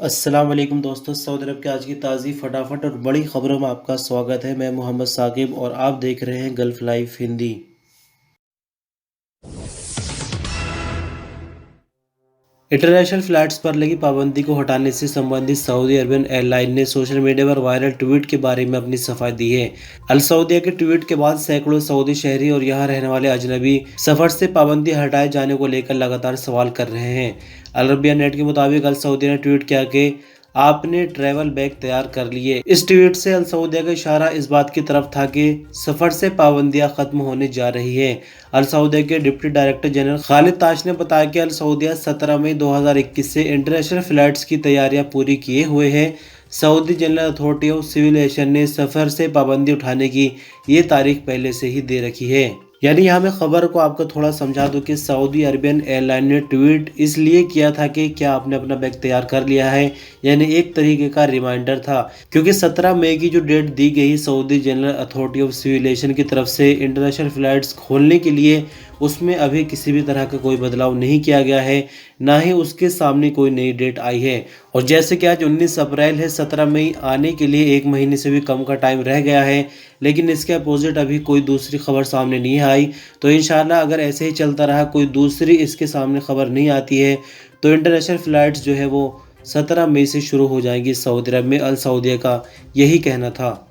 अस्सलाम वालेकुम दोस्तों, सऊदी अरब की आज की ताज़ी फटाफट और बड़ी ख़बरों में आपका स्वागत है। मैं मोहम्मद साकिब और आप देख रहे हैं gulf live Hindi. International flights पर लगी पाबंदी को हटाने से संबंधित सऊदी अरबियन एयरलाइन ने सोशल मीडिया पर वायरल ट्वीट के बारे में अपनी सफाई दी है। अल सऊदिया के ट्वीट के बाद सैकड़ों सऊदी शहरी और यहां रहने वाले अजनबी सफ़र से पाबंदी हटाए जाने को लेकर लगातार सवाल कर रहे हैं। अल अरबिया नेट के मुताबिक अल सऊदिया ने ट्वीट किया कि आपने ट्रैवल बैग तैयार कर लिए। इस ट्वीट से अल सऊदिया का इशारा इस बात की तरफ था कि सफर से पाबंदियां खत्म होने जा रही है। अल सऊदिया के डिप्टी डायरेक्टर जनरल खालिद ताश ने बताया कि अल सऊदिया 17 मई 2021 से इंटरनेशनल फ्लाइट्स की तैयारियां पूरी किए हुए है। Saudi General Authority of Civil Aviation ने सफर से पाबंदी उठाने की ये तारीख पहले से ही दे रखी है। यानी यहाँ मैं खबर को आपको थोड़ा समझा दूं कि सऊदी अरबियन एयरलाइन ने ट्वीट इसलिए किया था कि क्या आपने अपना बैग तैयार कर लिया है, यानी एक तरीके का रिमाइंडर था, क्योंकि 17 मई की जो डेट दी गई Saudi General Authority of Civil की तरफ से इंटरनेशनल फ्लाइट्स खोलने के लिए, उसमें अभी किसी भी तरह का कोई बदलाव नहीं किया गया है, ना ही उसके सामने कोई नई डेट आई है। और जैसे कि आज 19 अप्रैल है, 17 मई आने के लिए एक महीने से भी कम का टाइम रह गया है, लेकिन इसके अपोजिट अभी कोई दूसरी खबर सामने नहीं आई। तो इंशाल्लाह अगर ऐसे ही चलता रहा, कोई दूसरी इसके सामने खबर नहीं आती है, तो इंटरनेशनल फ़्लाइट्स जो है वो 17 मई से शुरू हो जाएंगी सऊदी अरब में। अल सऊदिया का यही कहना था।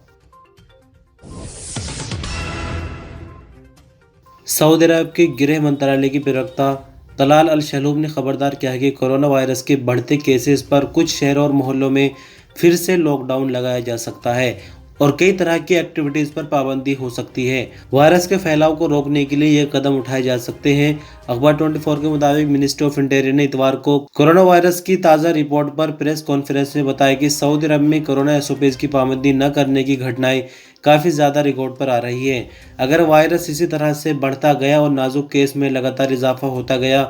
सऊदी अरब के गृह मंत्रालय की प्रवक्ता तलाल अल शलूम ने खबरदार किया है कि कोरोना वायरस के बढ़ते केसेस पर कुछ शहरों और मोहल्लों में फिर से लॉकडाउन लगाया जा सकता है और कई तरह की एक्टिविटीज पर पाबंदी हो सकती है। वायरस के फैलाव को रोकने के लिए ये कदम उठाए जा सकते हैं। अखबार 24 के मुताबिक मिनिस्ट्री ऑफ इंटीरियर ने इतवार को कोरोना वायरस की ताज़ा रिपोर्ट पर प्रेस कॉन्फ्रेंस में बताया कि सऊदी अरब में कोरोना एसओपीज की पाबंदी न करने की घटनाएं काफ़ी ज़्यादा रिकॉर्ड पर आ रही है। अगर वायरस इसी तरह से बढ़ता गया और नाजुक केस में लगातार इजाफा होता गया,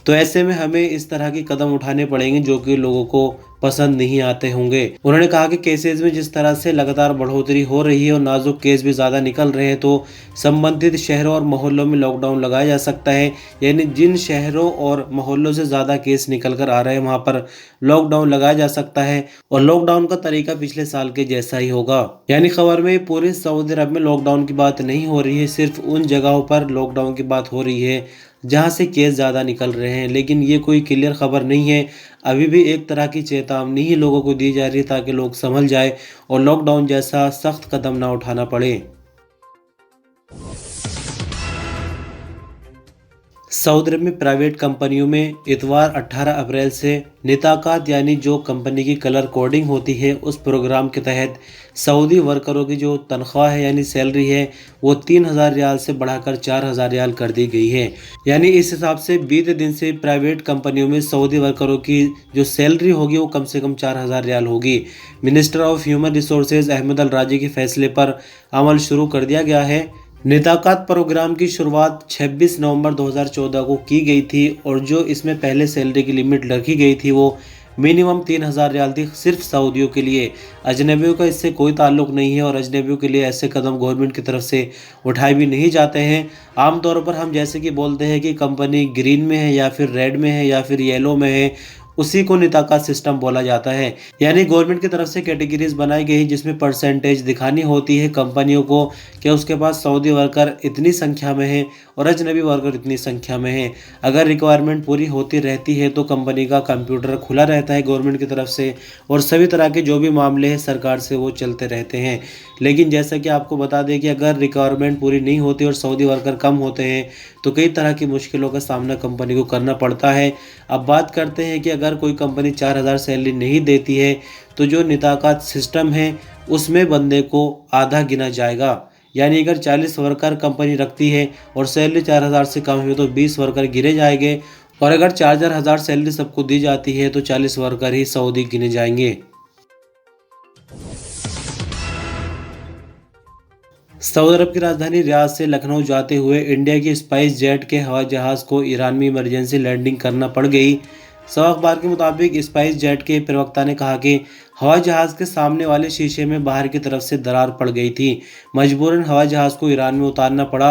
तो ऐसे में हमें इस तरह के कदम उठाने पड़ेंगे जो कि लोगों को पसंद नहीं आते होंगे। उन्होंने कहा कि केसेस में जिस तरह से लगातार बढ़ोतरी हो रही है और नाजुक केस भी ज़्यादा निकल रहे हैं, तो संबंधित शहरों और मोहल्लों में लॉकडाउन लगाया जा सकता है। यानी जिन शहरों और मोहल्लों से ज़्यादा केस निकल कर आ रहे हैं, वहाँ पर लॉकडाउन लगाया जा सकता है और लॉकडाउन का तरीका पिछले साल के जैसा ही होगा। यानी खबर में पूरे सऊदी अरब में लॉकडाउन की बात नहीं हो रही है, सिर्फ उन जगहों पर लॉकडाउन की बात हो रही है जहां से केस ज़्यादा निकल रहे हैं। लेकिन ये कोई क्लियर खबर नहीं है। अभी भी एक तरह की चेतावनी ही लोगों को दी जा रही है ताकि लोग समझ जाए और लॉकडाउन जैसा सख्त कदम ना उठाना पड़े। सऊदी अरब में प्राइवेट कंपनियों में इतवार 18 अप्रैल से निताकात यानी जो कंपनी की कलर कोडिंग होती है, उस प्रोग्राम के तहत सऊदी वर्करों की जो तनख्वाह है यानी सैलरी है, वो 3,000 रियाल से बढ़ाकर 4,000 रियाल कर दी गई है। यानी इस हिसाब से बीते दिन से प्राइवेट कंपनियों में सऊदी वर्करों की जो सैलरी होगी वो कम से कम 4,000 रियाल होगी। मिनिस्टर ऑफ ह्यूमन रिसोर्सेज अहमद अल राजी के फैसले पर अमल शुरू कर दिया गया है। निताकात प्रोग्राम की शुरुआत 26 नवंबर 2014 को की गई थी और जो इसमें पहले सैलरी की लिमिट रखी गई थी वो मिनिमम 3,000 रियाल थी, सिर्फ सऊदियों के लिए। अजनबियों का इससे कोई ताल्लुक नहीं है और अजनबियों के लिए ऐसे कदम गवर्नमेंट की तरफ से उठाए भी नहीं जाते हैं। आमतौर पर हम जैसे कि बोलते हैं कि कंपनी ग्रीन में है या फिर रेड में है या फिर येलो में है, उसी को निताकात सिस्टम बोला जाता है। यानी गवर्नमेंट की तरफ से कैटेगरीज बनाई गई जिसमें परसेंटेज दिखानी होती है कंपनियों को कि उसके पास सऊदी वर्कर इतनी संख्या में है और अजनबी वर्कर इतनी संख्या में है। अगर रिक्वायरमेंट पूरी होती रहती है तो कंपनी का कंप्यूटर खुला रहता है गवर्नमेंट की तरफ से और सभी तरह के जो भी मामले हैं सरकार से वो चलते रहते हैं। लेकिन जैसा कि आपको बता दें कि अगर रिक्वायरमेंट पूरी नहीं होती और सऊदी वर्कर कम होते हैं तो कई तरह की मुश्किलों का सामना कंपनी को करना पड़ता है। अब बात करते हैं कि अगर कोई कंपनी 4,000 सैलरी नहीं देती है तो जो निताकात सिस्टम है उसमें बंदे को आधा गिना जाएगा। यानी अगर 40 वर्कर कंपनी रखती है और सैलरी 4,000 से कम हुई तो 20 वर्कर गिने जाएंगे और अगर 4,000 सैलरी सबको दी जाती है तो 40 वर्कर ही सऊदी गिने जाएंगे। सऊदी अरब की राजधानी रियाद से लखनऊ जाते हुए इंडिया की स्पाइस जेट के हवाई जहाज़ को ईरान में इमरजेंसी लैंडिंग करना पड़ गई। सवा अखबार के मुताबिक स्पाइस जेट के प्रवक्ता ने कहा कि हवाई जहाज के सामने वाले शीशे में बाहर की तरफ से दरार पड़ गई थी। मजबूरन हवाई जहाज को ईरान में उतारना पड़ा।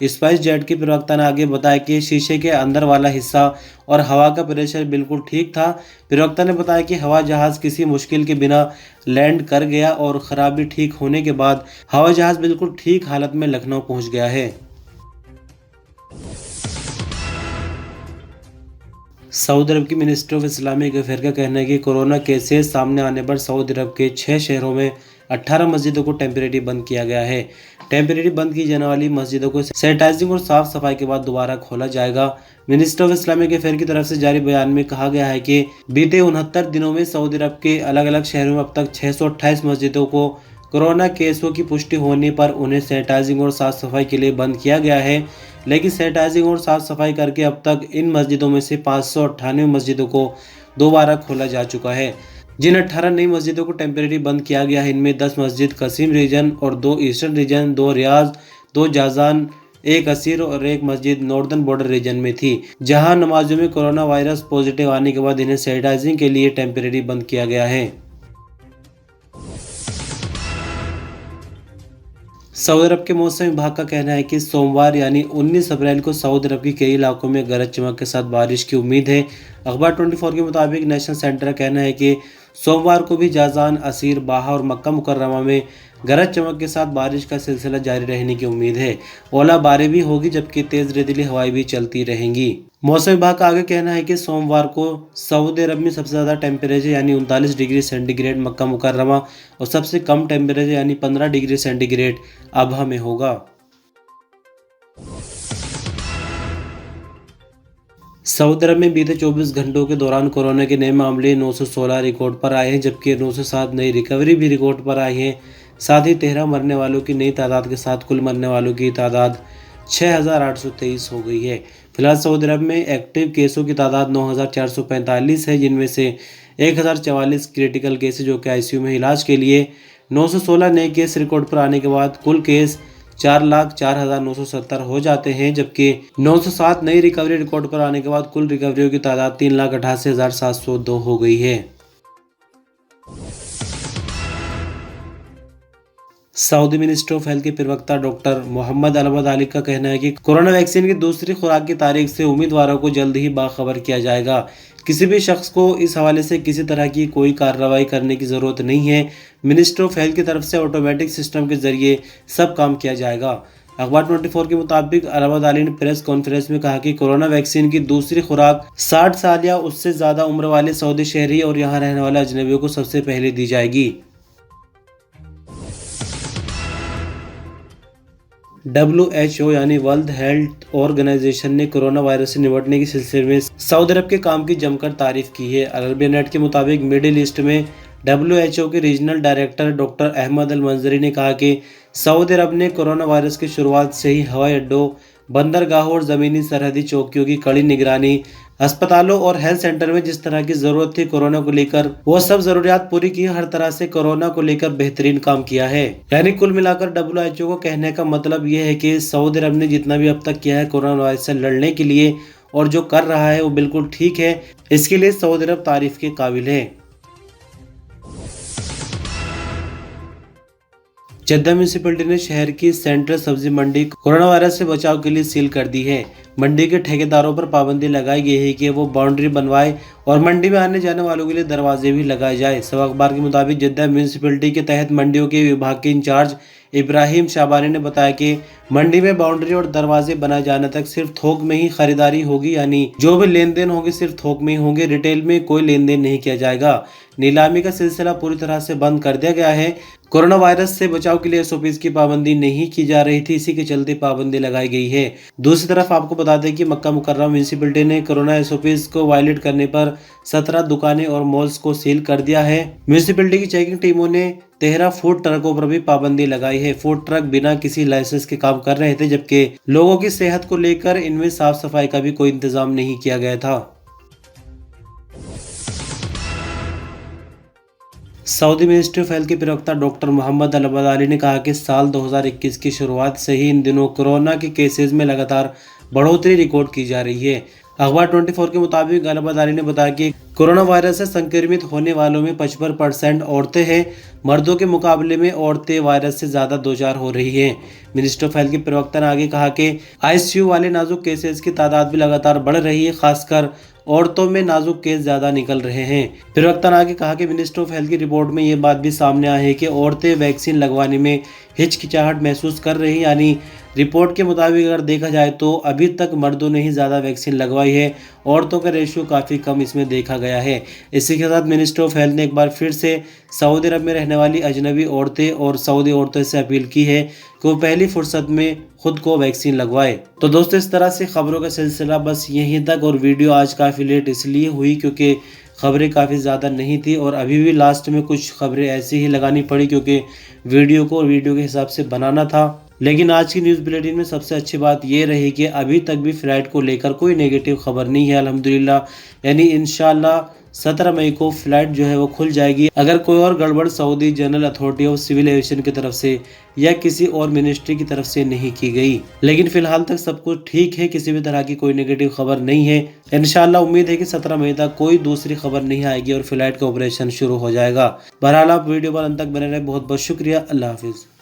स्पाइस जेट की प्रवक्ता ने आगे बताया कि शीशे के अंदर वाला हिस्सा और हवा का प्रेशर बिल्कुल ठीक था। प्रवक्ता ने बताया कि हवाई जहाज किसी मुश्किल के बिना लैंड कर गया और खराबी ठीक होने के बाद हवाई जहाज बिल्कुल ठीक हालत में लखनऊ पहुंच गया है। सऊदी अरब की मिनिस्ट्री ऑफ इस्लामिक अफेयर का कहना है कि कोरोना केसेस सामने आने पर सऊदी अरब के 6 शहरों में 18 मस्जिदों को टेम्परेरी बंद किया गया है। टेम्परेरी बंद की जाने वाली मस्जिदों को सैनिटाइजिंग और साफ सफाई के बाद दोबारा खोला जाएगा। मिनिस्ट्री ऑफ इस्लामिक अफेयर की तरफ से जारी बयान में कहा गया है कि बीते 69 दिनों में सऊदी अरब के अलग अलग शहरों में अब तक 628 मस्जिदों को कोरोना केसों की पुष्टि होने पर उन्हें सैनिटाइजिंग और साफ सफाई के लिए बंद किया गया है। लेकिन सैनिटाइजिंग और साफ सफाई करके अब तक इन मस्जिदों में से 598 मस्जिदों को दोबारा खोला जा चुका है। जिन 18 नई मस्जिदों को टेम्परेरी बंद किया गया है, इनमें 10 मस्जिद कसीम रीजन और 2 ईस्टर्न रीजन, 2 रियाज, 2 जाजान, 1 असीर और 1 मस्जिद नॉर्दर्न बॉर्डर रीजन में थी, जहां नमाजों में कोरोना वायरस पॉजिटिव आने के बाद इन्हें सैनिटाइजिंग के लिए टेम्परेरी बंद किया गया है। सऊदी अरब के मौसम विभाग का कहना है कि सोमवार यानी 19 अप्रैल को सऊदी अरब के कई इलाकों में गरज चमक के साथ बारिश की उम्मीद है। अखबार 24 के मुताबिक नेशनल सेंटर का कहना है कि सोमवार को भी जाजान, असीर, बाहा और मक्का मुकर्रमा में गरज चमक के साथ बारिश का सिलसिला जारी रहने की उम्मीद है। ओलाबारी भी होगी, जबकि तेज रेतीली हवाएं भी चलती रहेंगी। मौसम विभाग का आगे कहना है कि सोमवार को सऊदी अरब में सबसे ज़्यादा टेम्परेचर यानी 39 डिग्री सेंटीग्रेड मक्का मुकर्रमा और सबसे कम टेम्परेचर यानी 15 डिग्री सेंटीग्रेड अबहा में होगा। सऊदी अरब में बीते 24 घंटों के दौरान कोरोना के नए मामले 916 रिकॉर्ड पर आए हैं, जबकि 907 नई रिकवरी भी रिकॉर्ड पर आई है। साथ ही 13 मरने वालों की नई तादाद के साथ कुल मरने वालों की तादाद 6823 हो गई है। फिलहाल सऊदी अरब में एक्टिव केसों की तादाद 9445 है, जिनमें से 1044 क्रिटिकल केस जो कि आईसीयू में इलाज के लिए। 916 नए केस रिकॉर्ड पर आने के बाद कुल केस 4,04,970 हो जाते हैं, जबकि 907 नई रिकवरी रिकॉर्ड पर आने के बाद कुल रिकवरियों की तादाद 3,88,702 हो गई है। सऊदी मिनिस्ट्री ऑफ हेल्थ के प्रवक्ता डॉक्टर मोहम्मद अलअबद अली का कहना है कि कोरोना वैक्सीन की दूसरी खुराक की तारीख से उम्मीदवारों को जल्द ही बाखबर किया जाएगा। किसी भी शख्स को इस हवाले से किसी तरह की कोई कार्रवाई करने की ज़रूरत नहीं है। मिनिस्ट्री ऑफ हेल्थ की तरफ से ऑटोमेटिक सिस्टम के जरिए सब काम किया जाएगा। अखबार 24 के मुताबिक अलअबद अली ने प्रेस कॉन्फ्रेंस में कहा कि कोरोना वैक्सीन की दूसरी खुराक 60 साल या उससे ज़्यादा उम्र वाले सऊदी शहरी और यहाँ रहने वाले अजनबियों को सबसे पहले दी जाएगी। WHO यानी वर्ल्ड हेल्थ ऑर्गेनाइजेशन ने कोरोना वायरस से निपटने के सिलसिले में सऊदी अरब के काम की जमकर तारीफ की है। अरबिया नेट के मुताबिक मिडिल ईस्ट में WHO के रीजनल डायरेक्टर डॉक्टर अहमद अल मंजरी ने कहा कि सऊदी अरब ने कोरोना वायरस की शुरुआत से ही हवाई अड्डों, बंदरगाहों और ज़मीनी सरहदी चौकियों की कड़ी निगरानी, अस्पतालों और हेल्थ सेंटर में जिस तरह की ज़रूरत थी कोरोना को लेकर वो सब ज़रूरियात पूरी की। हर तरह से कोरोना को लेकर बेहतरीन काम किया है। यानी कुल मिलाकर WHO को कहने का मतलब ये है कि सऊदी अरब ने जितना भी अब तक किया है कोरोना वायरस से लड़ने के लिए और जो कर रहा है वो बिल्कुल ठीक है। इसके लिए सऊदी अरब तारीफ के काबिल है। जद्दा म्यूनिसिपैलिटी ने शहर की सेंट्रल सब्जी मंडी कोरोना वायरस से बचाव के लिए सील कर दी है। मंडी के ठेकेदारों पर पाबंदी लगाई गई है कि वो बाउंड्री बनवाए और मंडी में आने जाने वालों के लिए दरवाजे भी लगाए जाए। सब अखबार के मुताबिक जद्दा म्यूनिसिपैलिटी के तहत मंडियों के विभाग के इंचार्ज इब्राहिम शाबानी ने बताया कि मंडी में बाउंड्री और दरवाजे बनाए जाने तक सिर्फ थोक में ही खरीदारी होगी, यानी जो भी लेन देन होगी सिर्फ थोक में ही होंगे। रिटेल में कोई लेन देन नहीं किया जाएगा। नीलामी का सिलसिला पूरी तरह से बंद कर दिया गया है। कोरोना वायरस से बचाव के लिए SOPs की पाबंदी नहीं की जा रही थी, इसी के चलते पाबंदी लगाई गई है। दूसरी तरफ आपको बता दें कि मक्का मुकर्रमा म्यूनिसिपैलिटी ने कोरोना SOPs को वायलेट करने पर 17 दुकानें और मॉल्स को सील कर दिया है। म्यूनिसिपैलिटी की चेकिंग टीमों ने 13 फूड ट्रकों पर भी पाबंदी लगाई है। फूड ट्रक बिना किसी लाइसेंस के काम कर रहे थे, जबकि लोगों की सेहत को लेकर इनमें साफ सफाई का भी कोई इंतजाम नहीं किया गया था। सऊदी मिनिस्ट्री ऑफ हेल्थ के प्रवक्ता डॉक्टर मोहम्मद अलअबद अली ने कहा कि साल 2021 की शुरुआत से ही इन दिनों कोरोना के केसेस में लगातार बढ़ोतरी रिकॉर्ड की जा रही है। अखबार 24 के मुताबिक अलाबादारी ने बताया कि कोरोना वायरस से संक्रमित होने वालों में 55% औरतें हैं। मर्दों के मुकाबले में औरतें वायरस से ज्यादा दोचार हो रही हैं। मिनिस्टर ऑफ हेल्थ के प्रवक्ता ने आगे कहा कि आईसीयू वाले नाजुक केसेस की तादाद भी लगातार बढ़ रही है, खासकर औरतों में नाजुक केस ज्यादा निकल रहे हैं। प्रवक्ता ने आगे कहा कि मिनिस्टर ऑफ हेल्थ की रिपोर्ट में ये बात भी सामने आई है कि औरतें वैक्सीन लगवाने में हिचकिचाहट महसूस कर रही, यानी रिपोर्ट के मुताबिक अगर देखा जाए तो अभी तक मर्दों ने ही ज़्यादा वैक्सीन लगवाई है, औरतों का रेशियो काफ़ी कम इसमें देखा गया है। इसी के साथ मिनिस्टर ऑफ हेल्थ ने एक बार फिर से सऊदी अरब में रहने वाली अजनबी औरतें और सऊदी औरतों से अपील की है कि वो पहली फुर्सत में खुद को वैक्सीन लगवाए। तो दोस्तों, इस तरह से खबरों का सिलसिला बस यहीं तक, और वीडियो आज काफ़ी लेट इसलिए हुई क्योंकि खबरें काफ़ी ज़्यादा नहीं थी और अभी भी लास्ट में कुछ खबरें ऐसी ही लगानी पड़ी क्योंकि वीडियो को वीडियो के हिसाब से बनाना था। लेकिन आज की न्यूज़ बुलेटिन में सबसे अच्छी बात ये रही कि अभी तक भी फ्लाइट को लेकर कोई नेगेटिव खबर नहीं है, अल्हम्दुलिल्लाह। यानी इंशाल्लाह 17 मई को फ्लाइट जो है वो खुल जाएगी। अगर कोई और गड़बड़ Saudi General Authority of Civil Aviation की तरफ से या किसी और मिनिस्ट्री की तरफ से नहीं की गई, लेकिन फिलहाल तक सब कुछ ठीक है, किसी भी तरह की कोई नेगेटिव खबर नहीं है। इंशाल्लाह उम्मीद है कि 17 मई तक कोई दूसरी खबर नहीं आएगी और फ्लाइट का ऑपरेशन शुरू हो जाएगा। बहरहाल आप वीडियो पर अंत तक बने रहे, बहुत बहुत शुक्रिया। अल्लाह हाफिज़।